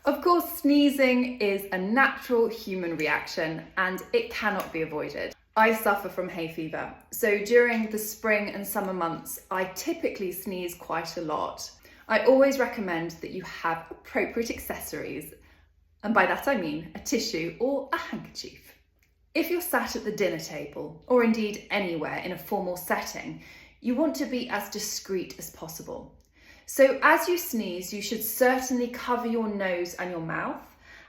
Of course, sneezing is a natural human reaction and it cannot be avoided. I suffer from hay fever, so during the spring and summer months, I typically sneeze quite a lot. I always recommend that you have appropriate accessories, and by that I mean a tissue or a handkerchief. If you're sat at the dinner table, or indeed anywhere in a formal setting, you want to be as discreet as possible. So as you sneeze, you should certainly cover your nose and your mouth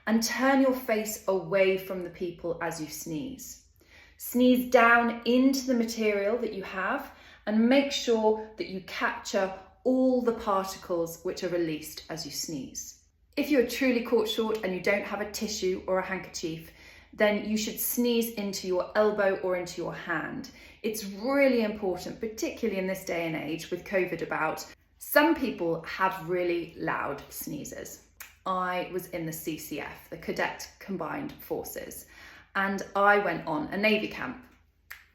and turn your face away from the people as you sneeze. Sneeze down into the material that you have and make sure that you capture all the particles which are released as you sneeze. If you're truly caught short and you don't have a tissue or a handkerchief, then you should sneeze into your elbow or into your hand. It's really important, particularly in this day and age with COVID about. Some people have really loud sneezes. I was in the CCF, the Cadet Combined Forces, and I went on a Navy camp.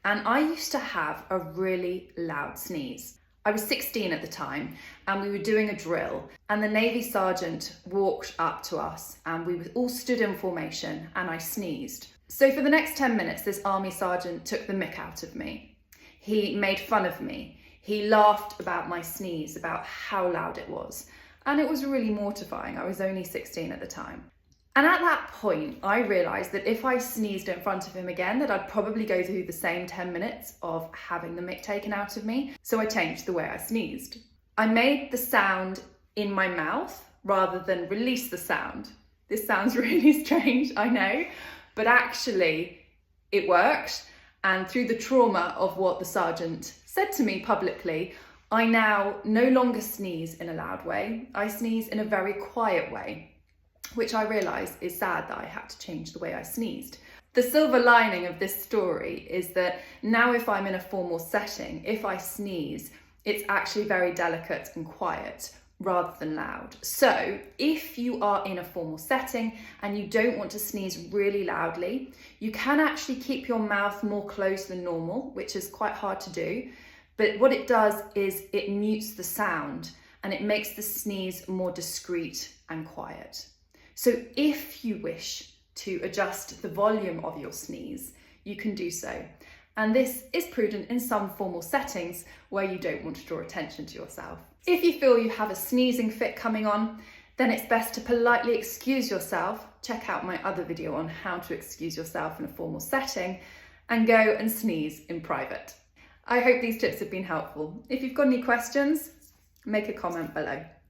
And I used to have a really loud sneeze. I was 16 at the time and we were doing a drill and the Navy sergeant walked up to us and we all stood in formation and I sneezed. So for the next 10 minutes, this army sergeant took the mick out of me. He made fun of me. He laughed about my sneeze, about how loud it was. And it was really mortifying. I was only 16 at the time. And at that point, I realised that if I sneezed in front of him again, that I'd probably go through the same 10 minutes of having the mick taken out of me. So I changed the way I sneezed. I made the sound in my mouth rather than release the sound. This sounds really strange, I know, but actually it worked. And through the trauma of what the sergeant said to me publicly, I now no longer sneeze in a loud way. I sneeze in a very quiet way, which I realise is sad that I had to change the way I sneezed. The silver lining of this story is that now if I'm in a formal setting, if I sneeze, it's actually very delicate and quiet rather than loud. So if you are in a formal setting and you don't want to sneeze really loudly, you can actually keep your mouth more closed than normal, which is quite hard to do. But what it does is it mutes the sound and it makes the sneeze more discreet and quiet. So if you wish to adjust the volume of your sneeze, you can do so. And this is prudent in some formal settings where you don't want to draw attention to yourself. If you feel you have a sneezing fit coming on, then it's best to politely excuse yourself. Check out my other video on how to excuse yourself in a formal setting and go and sneeze in private. I hope these tips have been helpful. If you've got any questions, make a comment below.